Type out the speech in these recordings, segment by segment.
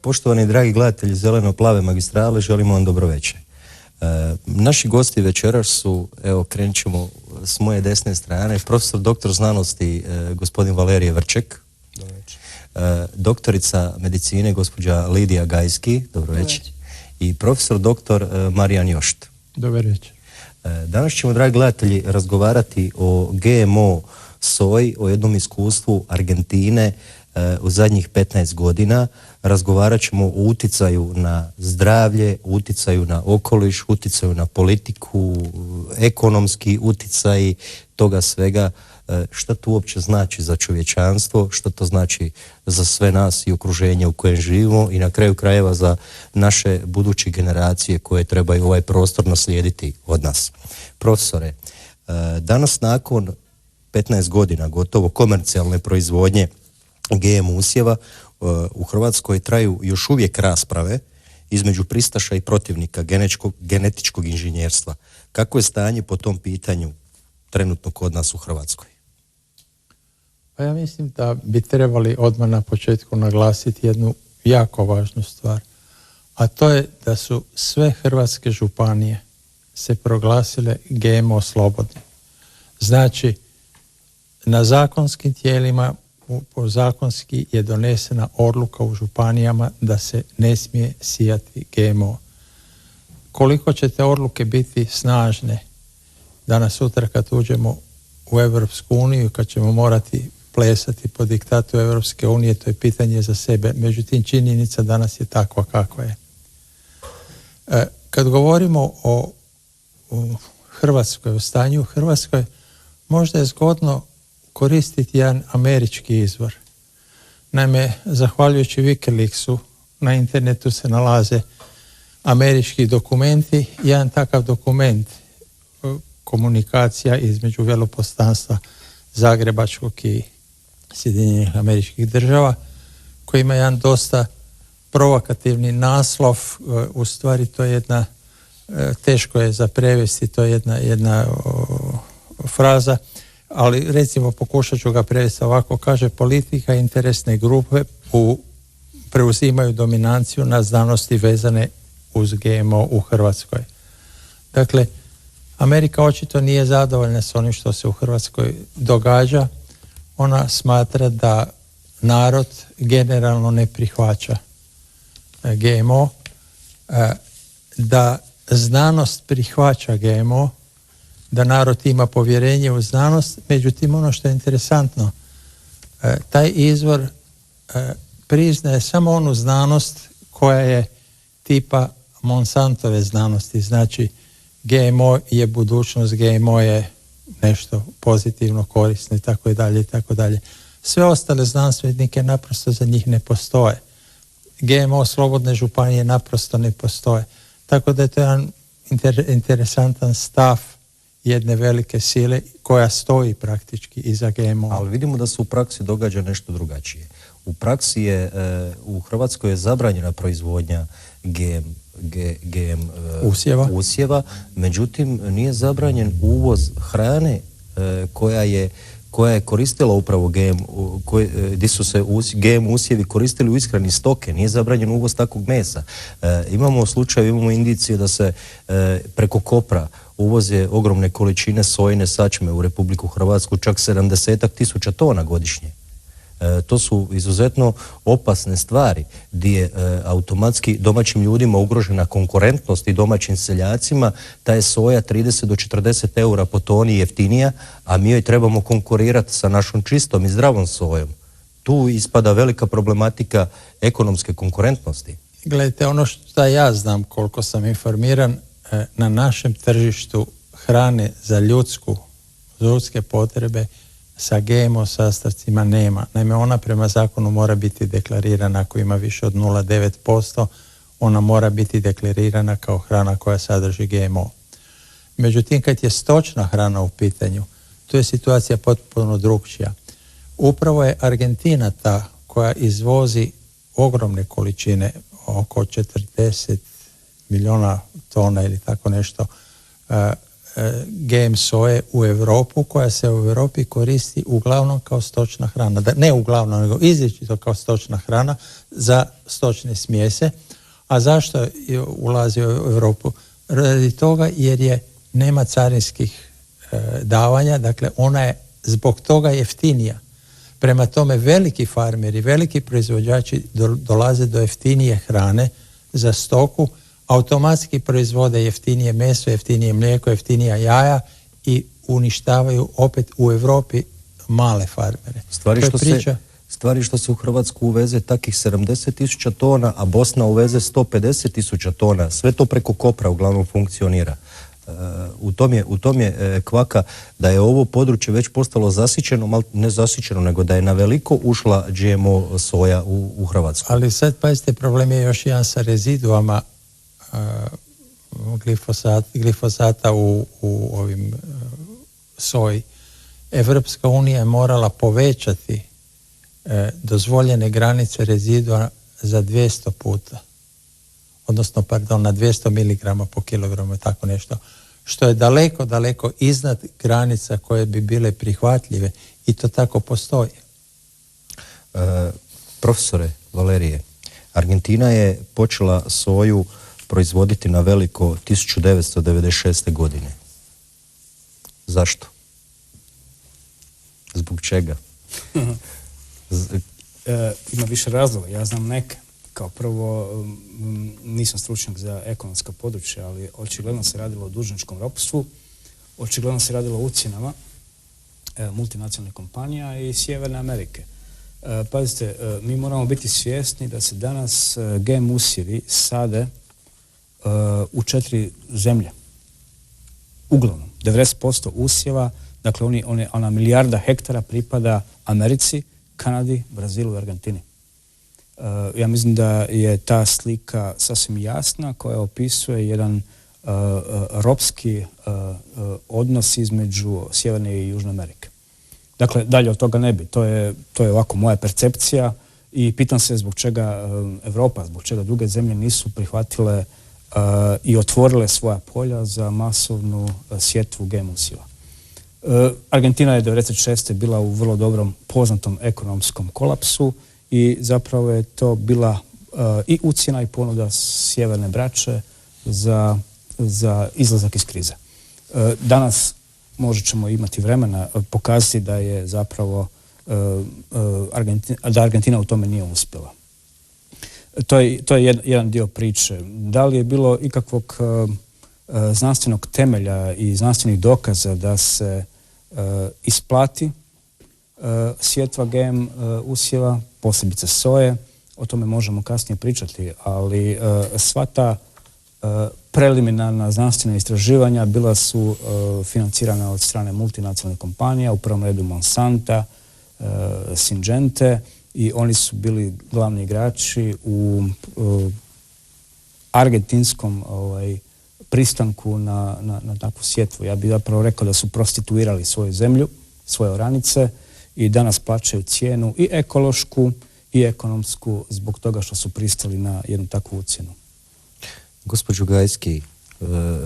Poštovani dragi gledatelji Zeleno-plave magistrale, želimo vam dobro večer. Naši gosti večeras su, evo krenut ćemo s moje desne strane, profesor doktor znanosti gospodin Valerije Vrček, doktorica medicine gospođa Lidija Gajski, dobro večer, i profesor doktor Marijan Jošt. Dobar večer. Danas ćemo, dragi gledatelji, razgovarati o GMO soji, o jednom iskustvu Argentine u zadnjih 15 godina. Razgovarat ćemo o uticaju na zdravlje, uticaju na okoliš, uticaju na politiku, ekonomski uticaj toga svega. Šta to uopće znači za čovječanstvo, što to znači za sve nas i okruženje u kojem živimo i na kraju krajeva za naše buduće generacije koje trebaju ovaj prostor naslijediti od nas. Profesore, danas nakon 15 godina gotovo komercijalne proizvodnje GM usjeva u Hrvatskoj traju još uvijek rasprave između pristaša i protivnika genetičkog inženjerstva. Kako je stanje po tom pitanju trenutno kod nas u Hrvatskoj? Pa ja mislim da bi trebali odmah na početku naglasiti jednu jako važnu stvar, a to je da su sve hrvatske županije se proglasile GMO slobodni. Znači, na zakonskim tijelima po zakonski je donesena odluka u županijama da se ne smije sijati GMO. Koliko će te odluke biti snažne danas sutra kad uđemo u Europsku uniju, kad ćemo morati plesati po diktatu Europske unije, to je pitanje za sebe. Međutim, činjenica danas je takva kakva je. Kad govorimo o Hrvatskoj, o stanju u Hrvatskoj, možda je zgodno koristiti jedan američki izvor. Naime, zahvaljujući Wikileaksu na internetu se nalaze američki dokumenti. Jedan takav dokument, komunikacija između veleposlanstva Zagrebačkog i Sjedinjenih Američkih Država, koji ima jedan dosta provokativni naslov. U stvari to je jedna, teško je za prevesti, to je jedna fraza, ali recimo pokušat ću ga prevesti ovako. Kaže: politika i interesne grupe preuzimaju dominanciju na znanosti vezane uz GMO u Hrvatskoj. Dakle, Amerika očito nije zadovoljna s onim što se u Hrvatskoj događa. Ona smatra da narod generalno ne prihvaća GMO, da znanost prihvaća GMO, da narod ima povjerenje u znanost. Međutim, ono što je interesantno, taj izvor priznaje samo onu znanost koja je tipa Monsantove znanosti. Znači, GMO je budućnost, GMO je nešto pozitivno, korisno i tako dalje i tako dalje. Sve ostale znanstvenike naprosto za njih ne postoje. GMO slobodne županije naprosto ne postoje. Tako da je to jedan interesantan stav jedne velike sile koja stoji praktički iza GMO. Ali vidimo da se u praksi događa nešto drugačije. U praksi je, u Hrvatskoj je zabranjena proizvodnja GM usjeva, međutim nije zabranjen uvoz hrane koja je koristila upravo gdje su se GM usjevi koristili u ishrani stoke. Nije zabranjen uvoz takvog mesa. Imamo slučaj, imamo indicije da se preko Kopra uvoze ogromne količine sojine sačme u Republiku Hrvatsku, čak 70.000 tona godišnje. To su izuzetno opasne stvari gdje je automatski domaćim ljudima ugrožena konkurentnost i domaćim seljacima. Ta je soja 30 do 40 eura po toni jeftinija, a mi joj trebamo konkurirati sa našom čistom i zdravom sojom. Tu ispada velika problematika ekonomske konkurentnosti. Gledajte, ono što ja znam, koliko sam informiran, na našem tržištu hrane za ljudske potrebe sa GMO sastojcima nema. Naime, ona prema zakonu mora biti deklarirana ako ima više od 0,9%, ona mora biti deklarirana kao hrana koja sadrži GMO. Međutim, kad je stočna hrana u pitanju, tu je situacija potpuno drukčija. Upravo je Argentina ta koja izvozi ogromne količine, oko 40 milijuna tona ili tako nešto GM soje u Europu, koja se u Europi koristi uglavnom kao stočna hrana. Ne uglavnom, nego izričito kao stočna hrana za stočne smjese. A zašto ulazi u Europu? Radi toga jer nema carinskih davanja, dakle ona je zbog toga jeftinija. Prema tome veliki farmeri, veliki proizvođači dolaze do jeftinije hrane za stoku, automatski proizvode jeftinije meso, jeftinije mlijeko, jeftinija jaja i uništavaju opet u Europi male farmere. Stvari što se u Hrvatsku uveze takih 70.000 tona, a Bosna uveze 150.000 tona. Sve to preko Kopra uglavnom funkcionira. U tom je kvaka da je ovo područje već postalo zasićeno, ne zasićeno, nego da je na veliko ušla GMO soja u Hrvatsku. Ali sad pazite, problem je još jedan sa reziduama glifosata u ovim soji. Evropska unija je morala povećati dozvoljene granice rezidua za 200 puta. Odnosno, na 200 mg po kilogramu, tako nešto. Što je daleko, daleko iznad granica koje bi bile prihvatljive i to tako postoji. Profesore Valerije, Argentina je počela soju proizvoditi na veliko 1996. godine. Zašto? Zbog čega? Ima više razloga, ja znam neke. Kao prvo, nisam stručnjak za ekonomska područja, ali očigledno se radilo o dužničkom ropstvu, očigledno se radilo o ucjenama multinacionalnih kompanija i Sjeverne Amerike. Pazite, mi moramo biti svjesni da se danas GM usjevi sade u 4 zemlje. Uglavnom, 90% usjeva, dakle ona milijarda hektara pripada Americi, Kanadi, Brazilu i Argentini. Ja mislim da je ta slika sasvim jasna koja opisuje jedan ropski odnos između Sjeverne i Južne Amerike. Dakle, dalje od toga ne bi. To je ovako moja percepcija i pitam se zbog čega Europa, zbog čega druge zemlje nisu prihvatile i otvorile svoja polja za masovnu sjetvu GM usjeva. Argentina je 1996. bila u vrlo dobrom poznatom ekonomskom kolapsu i zapravo je to bila i ucjena i ponuda sjeverne braće za izlazak iz krize. Danas možda ćemo imati vremena pokazati da je zapravo da Argentina u tome nije uspjela. To je jedan dio priče. Da li je bilo ikakvog znanstvenog temelja i znanstvenih dokaza da se isplati sjetva GM usjeva, posebice soje, o tome možemo kasnije pričati, ali sva ta preliminarna znanstvena istraživanja bila su financirana od strane multinacionalnih kompanija, u prvom redu Monsanta, Syngente, i oni su bili glavni igrači u argentinskom pristanku na takvu sjetvu. Ja bih zapravo rekao da su prostituirali svoju zemlju, svoje oranice i danas plaćaju cijenu i ekološku i ekonomsku zbog toga što su pristali na jednu takvu ucjenu. Gospođo Gajski,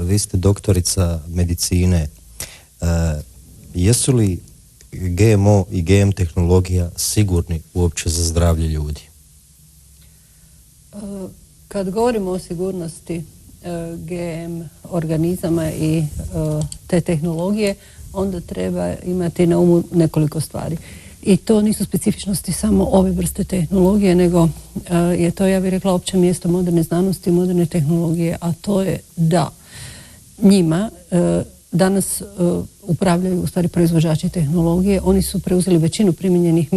vi ste doktorica medicine. Jesu li GMO i GM tehnologija sigurni uopće za zdravlje ljudi? Kad govorimo o sigurnosti GM organizama i te tehnologije, onda treba imati na umu nekoliko stvari. I to nisu specifičnosti samo ove vrste tehnologije, nego je to, ja bih rekla, opće mjesto moderne znanosti i moderne tehnologije, a to je da njima danas upravljaju u stvari proizvođači tehnologije. Oni su preuzeli većinu primijenjenih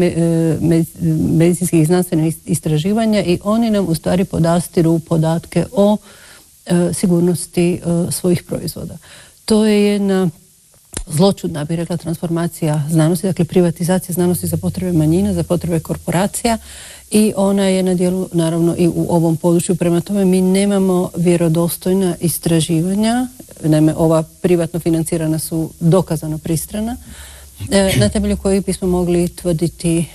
medicinskih i znanstvenih istraživanja i oni nam u stvari podastiru podatke o sigurnosti svojih proizvoda. To je jedna zločudna, bih rekla, transformacija znanosti, dakle privatizacija znanosti za potrebe manjina, za potrebe korporacija, i ona je na djelu naravno i u ovom području. Prema tome mi nemamo vjerodostojna istraživanja, naime ova privatno financirana su dokazano pristrana, na temelju kojih bismo mogli tvrditi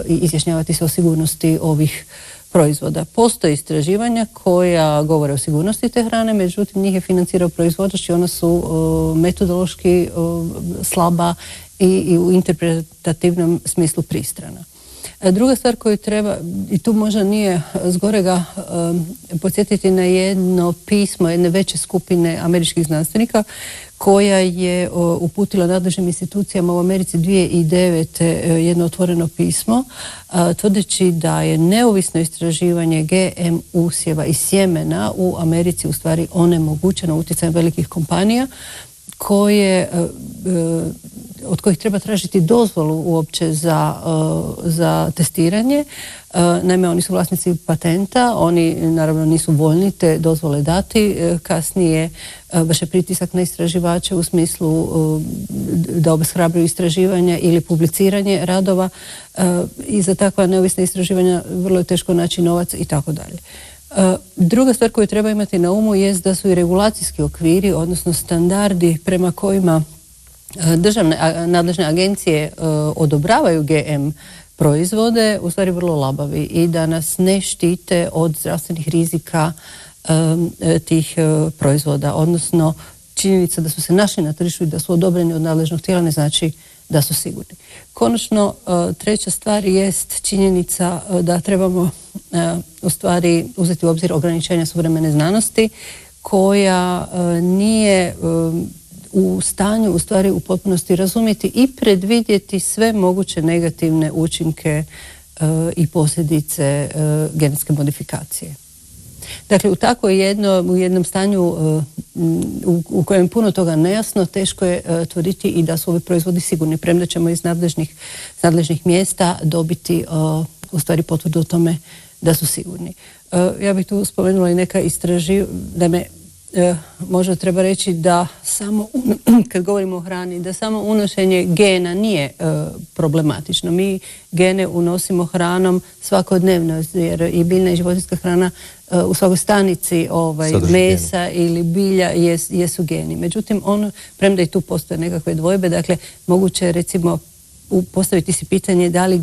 i izjašnjavati se o sigurnosti ovih proizvoda. Postoje istraživanja koja govore o sigurnosti te hrane, međutim njih je financirao proizvođač i ona su metodološki slaba i u interpretativnom smislu pristrana. Druga stvar koju treba, i tu možda nije zgorega podsjetiti na jedno pismo jedne veće skupine američkih znanstvenika koja je uputila nadležnim institucijama u Americi 2009. jedno otvoreno pismo tvrdeći da je neovisno istraživanje GM usjeva i sjemena u Americi u stvari onemogućeno utjecajem velikih kompanija od kojih treba tražiti dozvolu uopće za testiranje. Naime, oni su vlasnici patenta, oni naravno nisu voljni te dozvole dati, kasnije vrše pritisak na istraživače u smislu da obeshrabruju istraživanja ili publiciranje radova i za takva neovisna istraživanja vrlo je teško naći novac i tako dalje. Druga stvar koju treba imati na umu je da su i regulacijski okviri, odnosno standardi prema kojima državne nadležne agencije odobravaju GM proizvode u stvari vrlo labavi i da nas ne štite od zdravstvenih rizika tih proizvoda, odnosno činjenica da su se našli na tržištu i da su odobreni od nadležnog tijela ne znači da su sigurni. Konačno, treća stvar jest činjenica da trebamo u stvari uzeti u obzir ograničenja suvremene znanosti koja nije u stanju u stvari u potpunosti razumjeti i predvidjeti sve moguće negativne učinke i posljedice genetske modifikacije. Dakle, u tako jednom stanju u kojem je puno toga nejasno, teško je tvrditi i da su ovi proizvodi sigurni, premda ćemo iz nadležnih mjesta dobiti u stvari potvrdu o tome da su sigurni. Ja bih tu spomenula i neka istraživanja, možda treba reći da samo, kad govorimo o hrani, da samo unošenje gena nije problematično. Mi gene unosimo hranom svakodnevno, jer i biljna i životinjska hrana u svakoj stanici mesa ili bilja jesu geni. Međutim, premda i tu postoje nekakve dvojbe, dakle, moguće je recimo postaviti si pitanje da li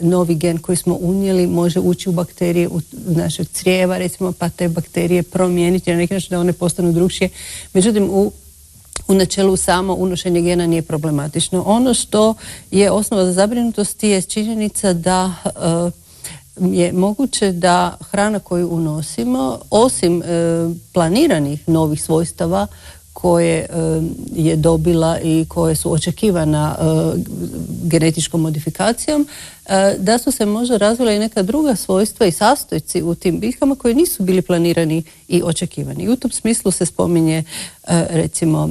novi gen koji smo unijeli može ući u bakterije u našeg crijeva, recimo, pa te bakterije promijeniti na neki način da one postanu drukčije. Međutim, u načelu samo unošenje gena nije problematično. Ono što je osnova za zabrinutost je činjenica da je moguće da hrana koju unosimo, osim planiranih novih svojstava koje je dobila i koje su očekivana genetičkom modifikacijom, da su se možda razvila i neka druga svojstva i sastojci u tim biljkama koji nisu bili planirani i očekivani. I u tom smislu se spominje recimo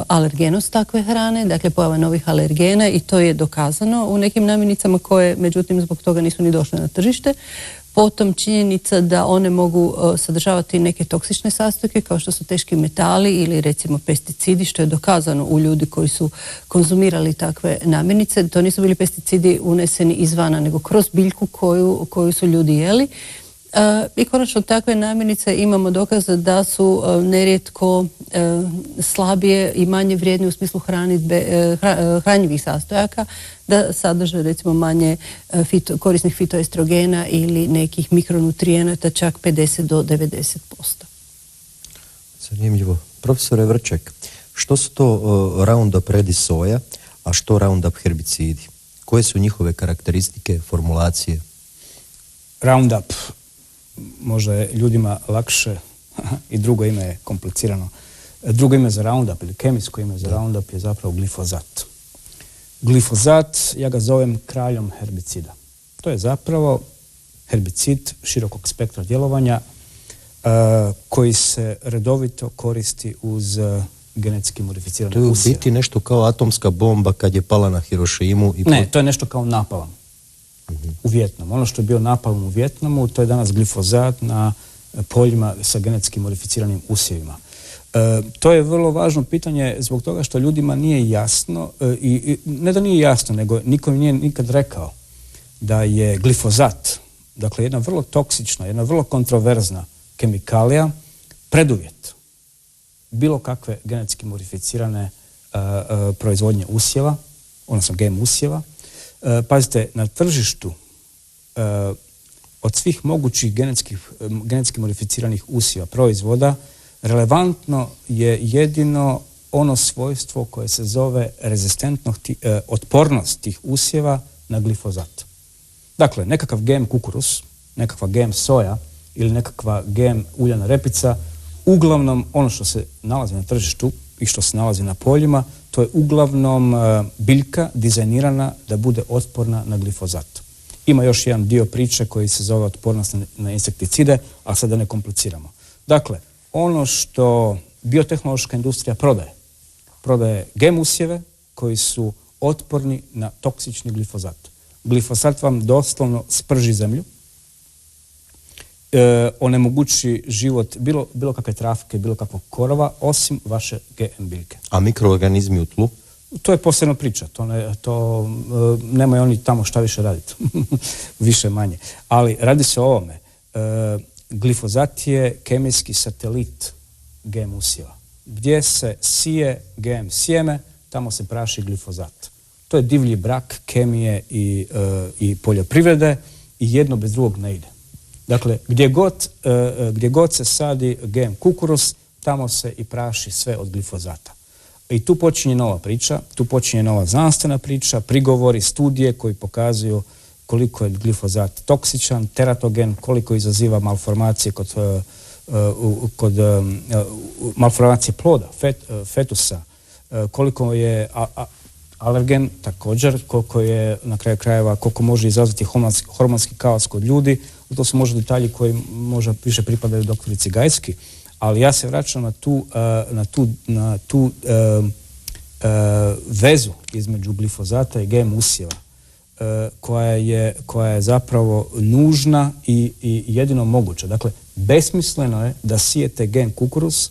alergenost takve hrane, dakle pojava novih alergena i to je dokazano u nekim namirnicama koje međutim zbog toga nisu ni došle na tržište. Potom činjenica da one mogu sadržavati neke toksične sastojke kao što su teški metali ili recimo pesticidi, što je dokazano u ljudi koji su konzumirali takve namirnice. To nisu bili pesticidi uneseni izvana, nego kroz biljku koju su ljudi jeli. I konačno takve namirnice imamo dokaze da su nerijetko slabije i manje vrijedne u smislu hranjivih sastojaka, da sadrže recimo manje korisnih fitoestrogena ili nekih mikronutrijenata, čak 50 do 90%. Zanimljivo. Profesore Vrček, što su to Roundup Ready soja, a što Roundup herbicidi? Koje su njihove karakteristike, formulacije? Roundup možda je ljudima lakše i drugo ime je komplicirano. Drugo ime za Roundup ili kemijsko ime za Roundup je zapravo glifozat. Glifozat, ja ga zovem kraljom herbicida. To je zapravo herbicid širokog spektra djelovanja koji se redovito koristi uz genetski modificirane usjeve. To je u biti nešto kao atomska bomba kad je pala na Hirošimu. Ne, to je nešto kao napalm u Vijetnamu. Ono što je bio napalm u Vijetnamu, to je danas glifozat na poljima sa genetski modificiranim usjevima. To je vrlo važno pitanje zbog toga što ljudima nije jasno, i ne da nije jasno, nego niko nije nikad rekao da je glifozat, dakle jedna vrlo toksična, jedna vrlo kontroverzna kemikalija, preduvjet bilo kakve genetski modificirane proizvodnje usjeva, odnosno GM usjeva. Pazite, na tržištu od svih mogućih genetski modificiranih usjeva, proizvoda, relevantno je jedino ono svojstvo koje se zove otpornost tih usjeva na glifozat. Dakle, nekakav GM kukuruz, nekakva GM soja ili nekakva GM uljana repica, uglavnom ono što se nalazi na tržištu i što se nalazi na poljima, to je uglavnom biljka dizajnirana da bude otporna na glifozat. Ima još jedan dio priče koji se zove otpornost na insekticide, a sad da ne kompliciramo. Dakle, ono što biotehnološka industrija prodaje GM usjeve koji su otporni na toksični glifozat. Glifosat vam doslovno sprži zemlju, onemogući život bilo kakve trafike, bilo kakvog korova, osim vaše GM biljke. A mikroorganizmi u tlu? To je posebna priča. Nemaju oni tamo šta više raditi. Više manje. Ali radi se o ovome. Glifozat je kemijski satelit GM usjeva. Gdje se sije GM sjeme, tamo se praši glifozat. To je divlji brak kemije i poljoprivrede i jedno bez drugog ne ide. Dakle, gdje god se sadi GM kukuruz, tamo se i praši sve od glifozata. I tu počinje nova priča, tu počinje nova znanstvena priča, prigovori, studije koji pokazuju koliko je glifozat toksičan, teratogen, koliko izaziva malformacije kod malformacije ploda, fetusa, koliko je alergen također, koliko je na kraju krajeva, koliko može izazvati hormonski kaos kod ljudi. To su možda detalji koji možda više pripadaju doktorici Gajski, ali ja se vraćam na tu vezu između glifozata i GM usjeva koja je zapravo nužna i jedino moguća. Dakle, besmisleno je da sijete GM kukuruz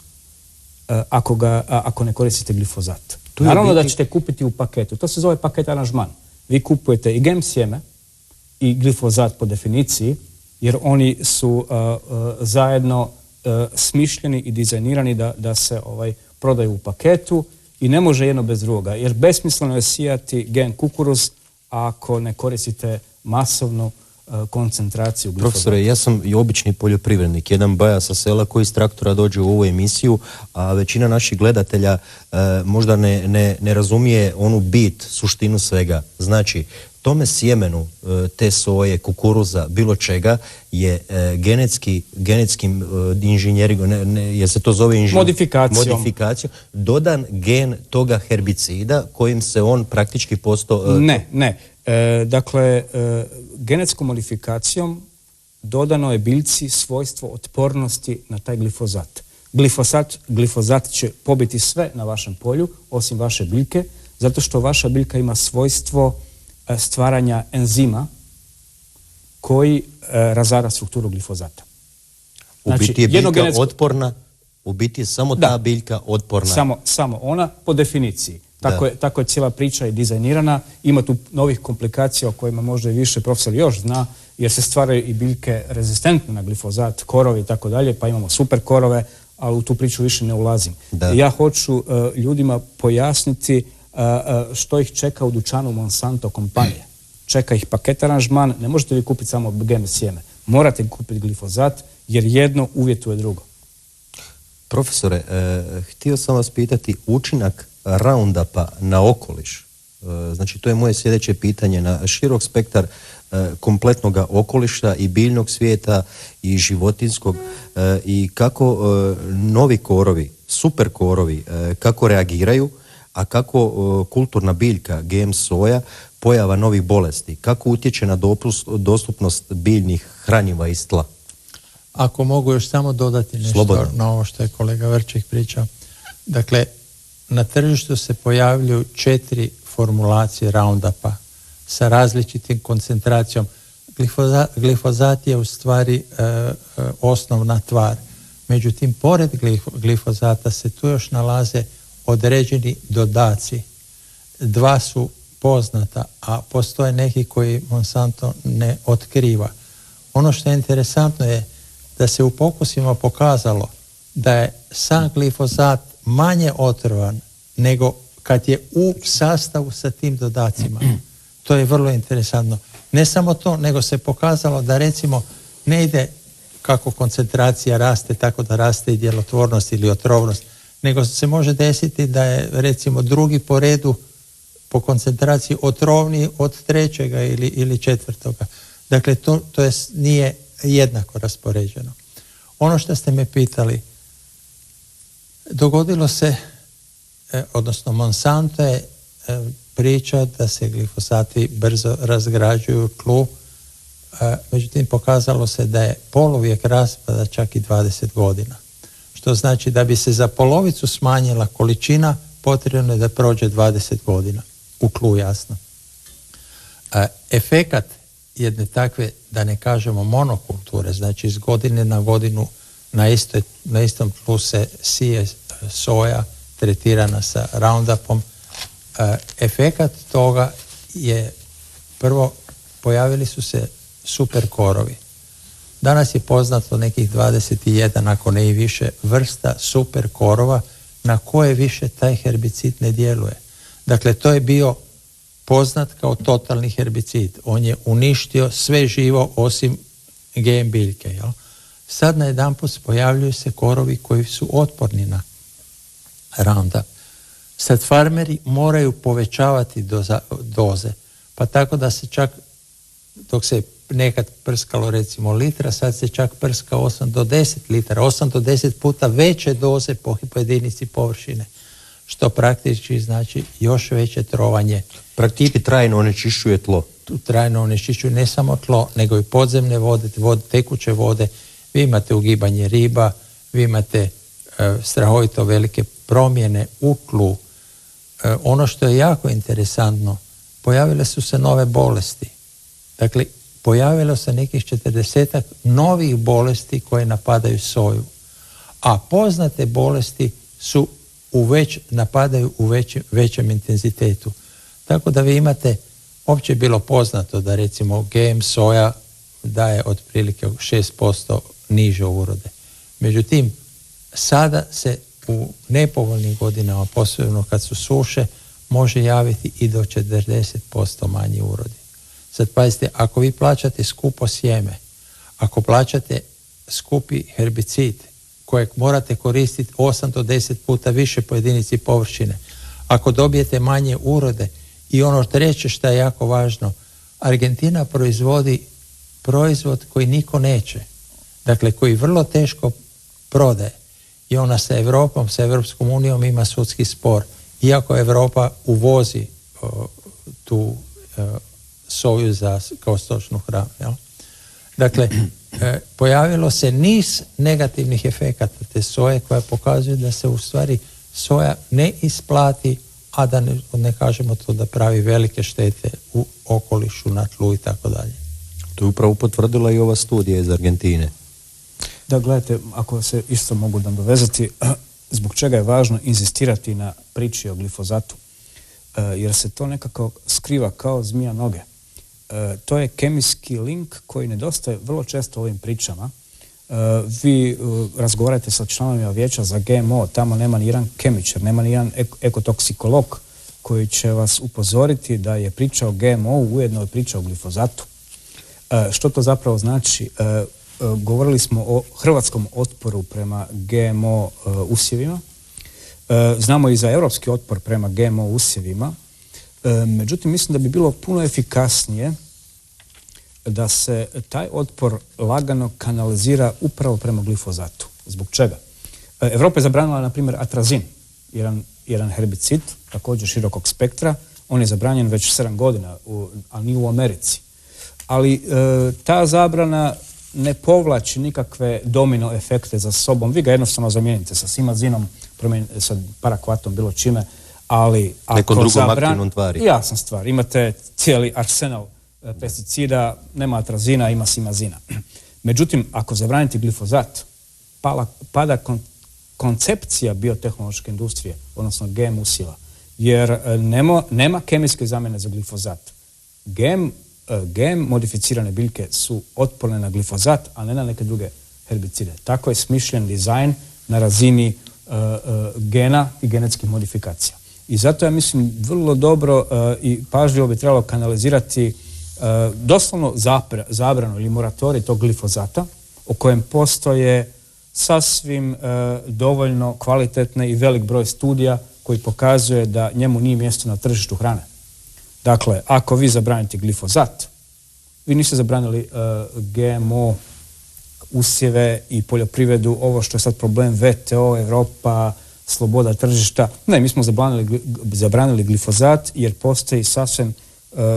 ako ne koristite glifozat. Naravno da ćete kupiti u paketu. To se zove paket aranžman. Vi kupujete i GM sjeme i glifozat po definiciji, jer oni su zajedno smišljeni i dizajnirani da se prodaju u paketu i ne može jedno bez drugoga. Jer besmisleno je sijati GM kukuruz ako ne koristite masovnu koncentraciju glifozata. Profesore, ja sam i obični poljoprivrednik, jedan baja sa sela koji iz traktora dođe u ovu emisiju, a većina naših gledatelja možda ne razumije onu bit, suštinu svega. Znači, tome sjemenu te soje, kukuruza, bilo čega je genetskim inženjeringom, jer se to zove modifikacijom, dodan gen toga herbicida kojim se on praktički postao... Ne. Dakle, genetskom modifikacijom dodano je biljci svojstvo otpornosti na taj glifozat. Glifozat će pobiti sve na vašem polju, osim vaše biljke, zato što vaša biljka ima svojstvo stvaranja enzima koji razara strukturu glifozata. U biti je biljka otporna, u biti je samo ta biljka otporna. Samo ona po definiciji. Tako je cijela priča i dizajnirana. Ima tu novih komplikacija o kojima možda i više profesor još zna, jer se stvaraju i biljke rezistentne na glifozat, korovi i tako dalje, pa imamo super korove, ali u tu priču više ne ulazim. Ja hoću ljudima pojasniti što ih čeka u dućanu Monsanto kompanije. Čeka ih paket aranžman, ne možete vi kupiti samo GM sjeme. Morate kupiti glifozat, jer jedno uvjetuje drugo. Profesore, htio sam vas pitati učinak Roundupa na okoliš. Znači, to je moje sljedeće pitanje na širok spektar kompletnog okoliša i biljnog svijeta i životinskog i kako novi korovi, super korovi, kako reagiraju, a kako kulturna biljka GM soja, pojava novih bolesti, kako utječe na dostupnost biljnih hranjiva iz tla. Ako mogu još samo dodati nešto Slobodno. Na ovo što je kolega Vrček pričao. Dakle, na tržištu se pojavljuju 4 formulacije Roundupa sa različitim koncentracijom. Glifozat je u stvari osnovna tvar. Međutim, pored glifozata se tu još nalaze određeni dodaci. 2 su poznata, a postoje neki koji Monsanto ne otkriva. Ono što je interesantno je da se u pokusima pokazalo da je sam glifozat manje otrovan nego kad je u sastavu sa tim dodacima. To je vrlo interesantno. Ne samo to, nego se pokazalo da recimo ne ide kako koncentracija raste, tako da raste i djelotvornost ili otrovnost, nego se može desiti da je recimo drugi po redu po koncentraciji otrovniji od trećega ili četvrtoga. Dakle, to nije jednako raspoređeno. Ono što ste me pitali, dogodilo se, odnosno Monsanto je pričao da se glifosati brzo razgrađuju u tlu, međutim pokazalo se da je poluvijek raspada čak i 20 godina. Što znači da bi se za polovicu smanjila količina, potrebno je da prođe 20 godina. U tlu, jasno. Efekat jedne takve, da ne kažemo monokulture, znači iz godine na godinu na istom tlu se sije soja tretirana sa Roundupom. Efekat toga je, prvo, pojavili su se super korovi. Danas je poznato nekih 21, ako ne i više, vrsta super korova na koje više taj herbicid ne djeluje. Dakle, to je bio poznat kao totalni herbicid. On je uništio sve živo osim GM biljke. Jel? Sad najedanput pojavljuju se korovi koji su otporni na Roundup. Sad farmeri moraju povećavati doze. Pa tako da se čak, dok se nekad prskalo recimo litra, sad se čak prska 8 do 10 litara, 8 do 10 puta veće doze po jedinici površine, što praktički znači još veće trovanje. Praktički trajno onečišćuje tlo. Trajno onečišćuje ne samo tlo, nego i podzemne vode, tekuće vode. Vi imate ugibanje riba, vi imate strahovito velike promjene u tlu. Ono što je jako interesantno, pojavile su se nove bolesti. Dakle, pojavilo se nekih 40 novih bolesti koje napadaju soju. A poznate bolesti su napadaju u većem intenzitetu. Tako da vi imate, opće je bilo poznato da recimo GM soja daje otprilike 6% niže urode. Međutim, sada se u nepovoljnim godinama, posebno kad su suše, može javiti i do 40% manji urodi. Sad pazite, ako vi plaćate skupo sjeme, ako plaćate skupi herbicid kojeg morate koristiti 8 do 10 puta više po jedinici površine, ako dobijete manje urode i ono treće što je jako važno, Argentina proizvodi proizvod koji niko neće, dakle koji vrlo teško prodaje i ona sa Europom, sa Europskom unijom ima sudski spor, iako Europa uvozi tu soju kao stočnu hranu. Jel? Dakle, pojavilo se niz negativnih efekata te soje koja pokazuje da se u stvari soja ne isplati, a da ne kažemo to da pravi velike štete u okolišu, na tlu i tako dalje. To je upravo potvrdila i ova studija iz Argentine. Da, gledajte, ako se isto mogu dovezati, zbog čega je važno inzistirati na priči o glifozatu, jer se to nekako skriva kao zmija noge. To je kemijski link koji nedostaje vrlo često u ovim pričama. Vi razgovarate sa članovima vijeća za GMO, tamo nema ni jedan kemičar, nema ni jedan ekotoksikolog koji će vas upozoriti da je priča o GMO ujedno je priča o glifozatu. Što to zapravo znači? Govorili smo o hrvatskom otporu prema GMO usjevima. Znamo i za europski otpor prema GMO usjevima. Međutim, mislim da bi bilo puno efikasnije da se taj otpor lagano kanalizira upravo prema glifozatu. Zbog čega? Europa je zabranila, na primjer, atrazin, jedan herbicid, također širokog spektra. On je zabranjen već 7 godina, ali nije u Americi. Ali ta zabrana ne povlači nikakve domino efekte za sobom. Vi ga jednostavno zamijenite sa simazinom, sa parakvatom, bilo čime, ali nekom drugom aktivnom tvari. Jasna stvar. Imate cijeli arsenal pesticida, nema atrazina, ima simazina. Međutim, ako zabranite glifozat, pada koncepcija biotehnološke industrije, odnosno GM usjeva, jer nema kemijske zamjene za glifozat. GM modificirane biljke su otporne na glifozat, a ne na neke druge herbicide. Tako je smišljen dizajn na razini gena i genetskih modifikacija. I zato ja mislim vrlo dobro i pažljivo bi trebalo kanalizirati doslovno zabranu ili moratorij tog glifozata, o kojem postoje sasvim dovoljno kvalitetne i velik broj studija koji pokazuje da njemu nije mjesto na tržištu hrane. Dakle, ako vi zabranite glifozat, vi niste zabranili GMO usjeve i poljoprivredu, ovo što je sad problem VTO, Europa, sloboda tržišta. Ne, mi smo zabranili glifozat jer postoji sasvim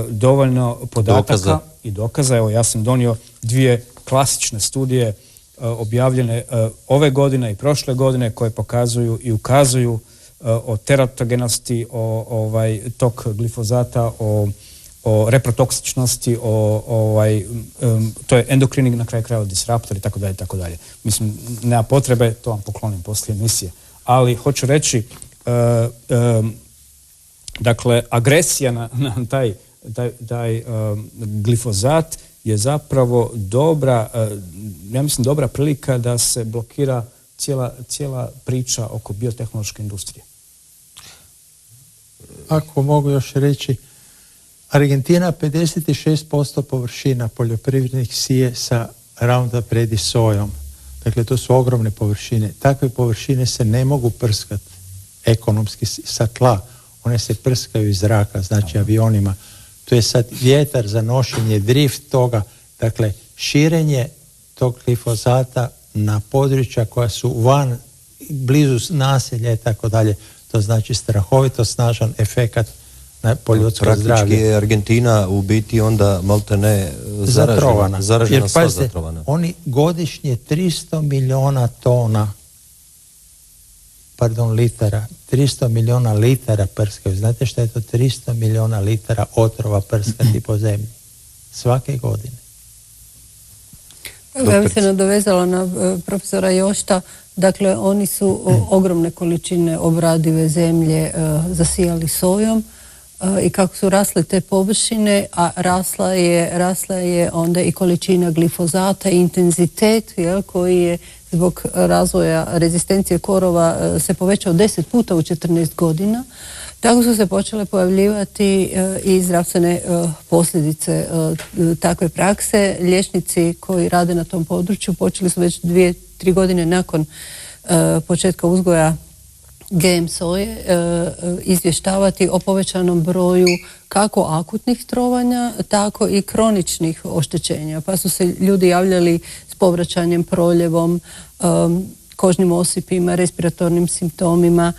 dovoljno podataka i dokaza. Evo, ja sam donio 2 klasične studije objavljene ove godine i prošle godine koje pokazuju i ukazuju o teratogenosti, tog glifozata, o reprotoksičnosti, to je endokrini na kraju krajeva disruptor i tako dalje, tako dalje. Mislim, nema potrebe, to vam poklonim poslije emisije. Ali hoću reći, dakle, agresija na taj glifozat je zapravo dobra prilika da se blokira cijela priča oko biotehnološke industrije. Ako mogu još reći, Argentina 56% površina poljoprivrednih sije sa Roundup Ready sojom. Dakle, to su ogromne površine. Takve površine se ne mogu prskati ekonomski sa tla. One se prskaju iz zraka, znači avionima. To je sad vjetar za nošenje, drift toga. Dakle, širenje tog glifozata na područja koja su blizu naselja i tako dalje. To znači strahovito snažan efekat na ljudsko zdravlje. Praktički je Argentina u biti onda maltene zaražena, sva zatrovana. Oni godišnje 300 milijuna litara prskaju. Znate što je to 300 milijuna litara otrova prskati po zemlji? Svake godine. Ja bih se nadovezala na profesora Jošta. Dakle, oni su ogromne količine obradive zemlje zasijali sojom i kako su rasle te površine, a rasla je onda i količina glifozata i intenzitet koji je zbog razvoja rezistencije korova se povećao 10 puta u 14 godina. Tako su se počele pojavljivati i zdravstvene posljedice takve prakse. Liječnici koji rade na tom području počeli su već 2-3 godine nakon početka uzgoja GM soje izvještavati o povećanom broju kako akutnih trovanja, tako i kroničnih oštećenja. Pa su se ljudi javljali s povraćanjem, proljevom, kožnim osipima, respiratornim simptomima,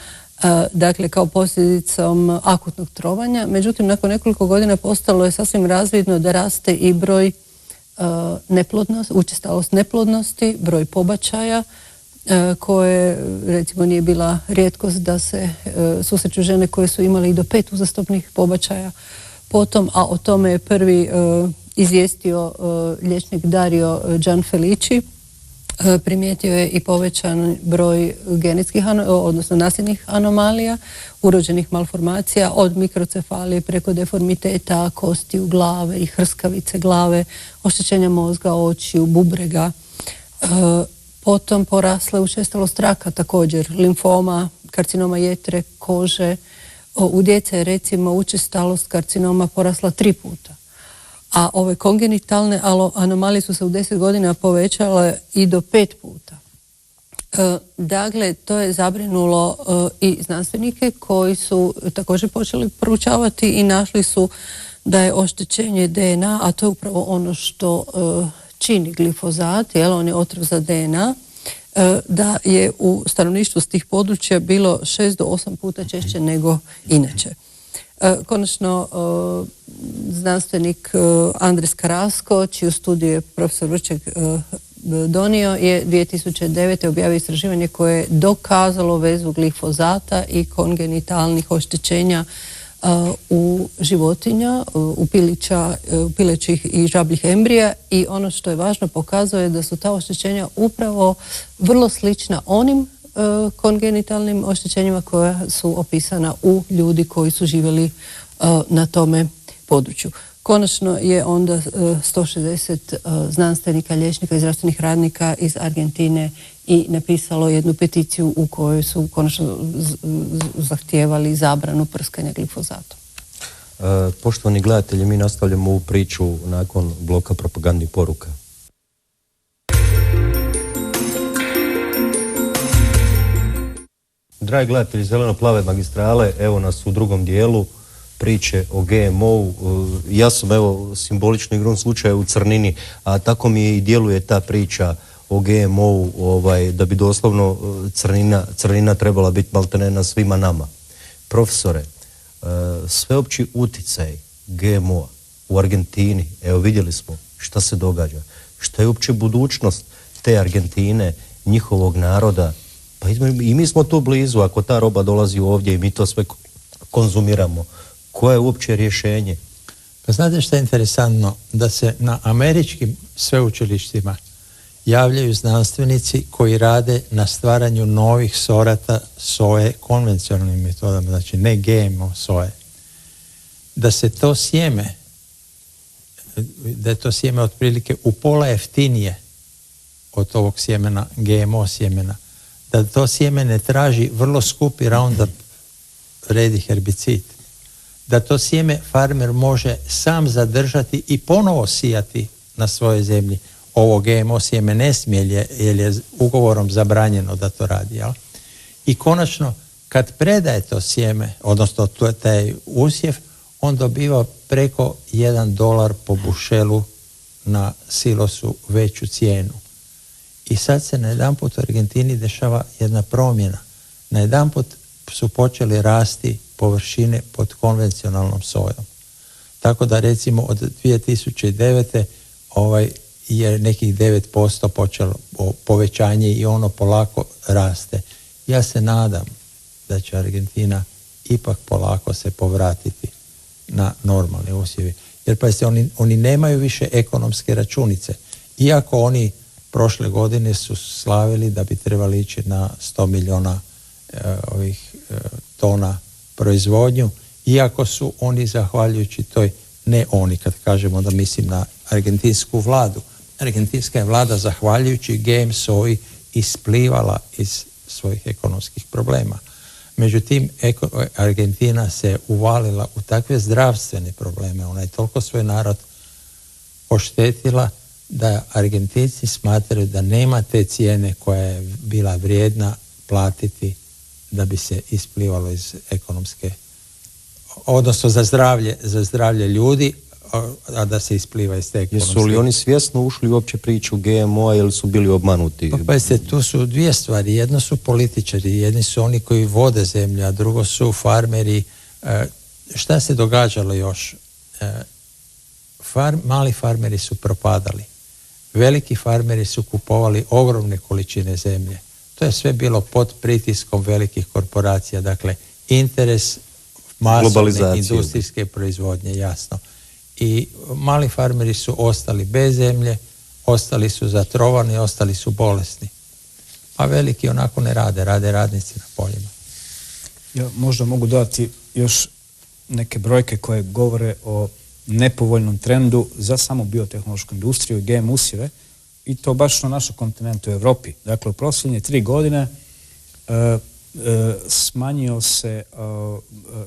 dakle kao posljedicom akutnog trovanja. Međutim, nakon nekoliko godina postalo je sasvim razvidno da raste i broj učestalost neplodnosti, broj pobačaja, koje recimo nije bila rijetkost da se susreću žene koje su imale i do 5 uzastopnih pobačaja potom, a o tome je prvi izvijestio liječnik Dario Gianfelici. Primijetio je i povećan broj genetskih, odnosno nasljednih anomalija, urođenih malformacija, od mikrocefalije preko deformiteta, kostiju glave i hrskavice glave, oštećenja mozga, očiju, bubrega. Potom porasle učestalost raka također, limfoma, karcinoma jetre, kože. U djece je recimo učestalost karcinoma porasla 3 puta. A ove kongenitalne anomalije su se u 10 godina povećale i do 5 puta. Dakle, to je zabrinulo i znanstvenike koji su također počeli proučavati i našli su da je oštećenje DNA, a to je upravo ono što čini glifozat, on je otrov za DNA, da je u stanovništvu s tih područja bilo 6 do 8 puta češće nego inače. Konačno, znanstvenik Andres Carrasco, čiju studiju je profesor Vrček donio, je 2009. objavio istraživanje koje je dokazalo vezu glifozata i kongenitalnih oštećenja u životinja, u pilećih i žabljih embrija, i ono što je važno pokazuje da su ta oštećenja upravo vrlo slična onim kongenitalnim oštećenjima koja su opisana u ljudi koji su živjeli na tome području. Konačno je onda 160 znanstvenika, liječnika i zdravstvenih radnika iz Argentine i napisalo jednu peticiju u kojoj su konačno zahtijevali zabranu prskanja glifozatom. Poštovani gledatelji, mi nastavljamo ovu priču nakon bloka propagandnih poruka. Dragi gledatelji Zeleno-plave magistrale, evo nas u drugom dijelu priče o GMO-u. Ja sam evo simbolično igrom slučaja u crnini, a tako mi i djeluje ta priča o GMO-u, da bi doslovno crnina trebala biti maltene na svima nama. Profesore, sveopći uticaj GMO-a u Argentini, evo vidjeli smo šta se događa, šta je uopće budućnost te Argentine, njihovog naroda, pa i mi smo tu blizu, ako ta roba dolazi ovdje i mi to sve konzumiramo, koje je uopće rješenje? Pa znate što je interesantno? Da se na američkim sveučilištima javljaju znanstvenici koji rade na stvaranju novih sorata soje konvencionalnim metodama, znači ne GMO soje. Da se to sjeme, da je to sjeme otprilike upola jeftinije od ovog sjemena, GMO sjemena, da to sjeme ne traži vrlo skupi Roundup redi herbicid, da to sjeme farmer može sam zadržati i ponovo sijati na svojoj zemlji. Ovo GMO sjeme ne smije jer je ugovorom zabranjeno da to radi. Jel? I konačno, kad predaje to sjeme, odnosno taj usjev, on dobiva preko $1 po bušelu na silosu veću cijenu. I sad se najedanput u Argentini dešava jedna promjena. Najedanput su počeli rasti površine pod konvencionalnom sojom. Tako da recimo od 2009. je nekih 9% počelo povećanje i ono polako raste. Ja se nadam da će Argentina ipak polako se povratiti na normalne usjevi. Jer pa oni nemaju više ekonomske računice. Iako oni prošle godine su slavili da bi trebali ići na 100 milijuna tona proizvodnju, iako su oni zahvaljujući toj, ne oni kad kažemo da mislim na argentinsku vladu, argentinska je vlada zahvaljujući GM soji isplivala iz svojih ekonomskih problema. Međutim, Argentina se uvalila u takve zdravstvene probleme, ona je toliko svoj narod oštetila da Argentinci smatraju da nema te cijene koja je bila vrijedna platiti da bi se isplivalo iz ekonomske, odnosno za zdravlje ljudi, a da se ispliva iz te ekonomske. Jesu li oni svjesno ušli u uopće priču GMO-a ili su bili obmanuti? Pa tu su dvije stvari. Jedno su političari, jedni su oni koji vode zemlju, a drugo su farmeri. Šta se događalo još? Mali farmeri su propadali. Veliki farmeri su kupovali ogromne količine zemlje. To je sve bilo pod pritiskom velikih korporacija. Dakle, interes masovne industrijske proizvodnje, jasno. I mali farmeri su ostali bez zemlje, ostali su zatrovani, ostali su bolesni. A veliki onako ne rade radnici na poljima. Ja možda mogu dodati još neke brojke koje govore o nepovoljnom trendu za samo biotehnološku industriju i GM usjeve, i to baš na našem kontinentu u Europi. Dakle, u posljednje 3 godine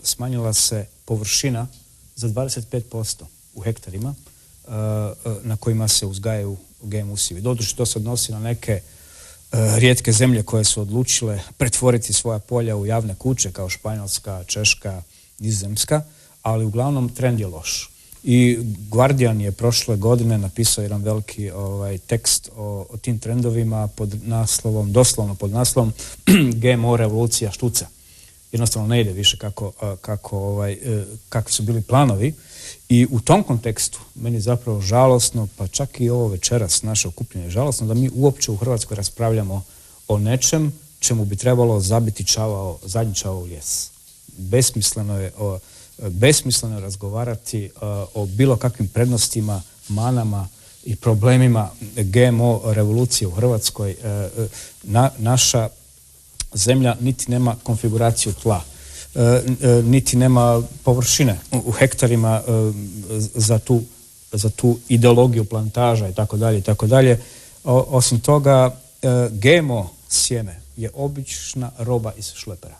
smanjila se površina za 25% u hektarima na kojima se uzgajaju GM usjevi. Doduše, to se odnosi na neke rijetke zemlje koje su odlučile pretvoriti svoja polja u javne kuće kao Španjolska, Češka, Nizozemska, ali uglavnom trend je loš. I Guardian je prošle godine napisao jedan veliki tekst o tim trendovima pod naslovom, doslovno pod naslovom GMO revolucija štuca. Jednostavno ne ide više kakvi su bili planovi. I u tom kontekstu meni je zapravo žalosno, pa čak i ovo večeras naše okupljanje je žalosno, da mi uopće u Hrvatskoj raspravljamo o nečem čemu bi trebalo zabiti zadnji čavao u lijes. Besmisleno je razgovarati o bilo kakvim prednostima, manama i problemima GMO revolucije u Hrvatskoj. Naša zemlja niti nema konfiguraciju tla, niti nema površine u hektarima za tu ideologiju plantaža i tako dalje. Osim toga, GMO sjeme je obična roba iz šlepera.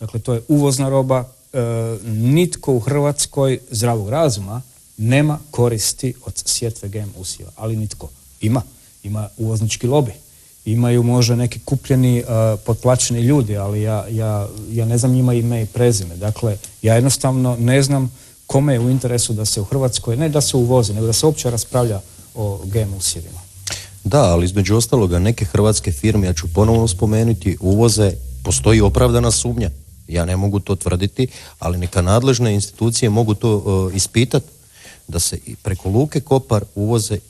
Dakle, to je uvozna roba, nitko u Hrvatskoj zdravog razuma nema koristi od sjetve GM usjeva, ali nitko. Ima uvoznički lobi. Imaju možda neki kupljeni, potplaćeni ljudi, ali ja ne znam njima ime i prezime. Dakle, ja jednostavno ne znam kome je u interesu da se u Hrvatskoj, ne da se uvozi, nego da se uopće raspravlja o GM usjevima. Da, ali između ostaloga neke hrvatske firme, ja ću ponovno spomenuti, uvoze, postoji opravdana sumnja. Ja ne mogu to tvrditi, ali neka nadležne institucije mogu to ispitati, da se preko Luke Kopar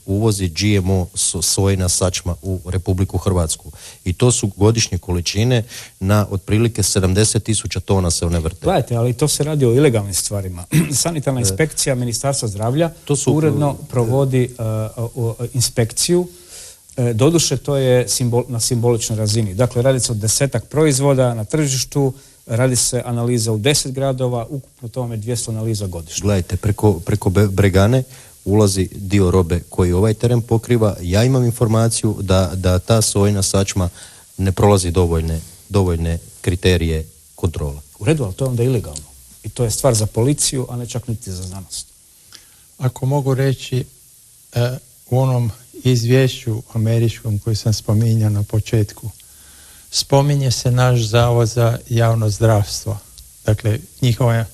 uvozi GMO sojina sačma u Republiku Hrvatsku. I to su godišnje količine na otprilike 70.000 tona se one vrte. Gledajte, ali to se radi o ilegalnim stvarima. Sanitarna inspekcija Ministarstva zdravlja uredno provodi inspekciju. Doduše, to je na simboličnoj razini. Dakle, radi se o 10-ak proizvoda na tržištu, radi se analiza u 10 gradova, ukupno tome 200 analiza godišnje. Gledajte, preko Bregane ulazi dio robe koji ovaj teren pokriva. Ja imam informaciju da ta sojina sačma ne prolazi dovoljne kriterije kontrola. U redu, ali to je onda ilegalno. I to je stvar za policiju, a ne čak niti za znanost. Ako mogu reći, u onom izvješću američkom koji sam spominjao na početku, spominje se naš Zavod za javno zdravstvo. Dakle, njihova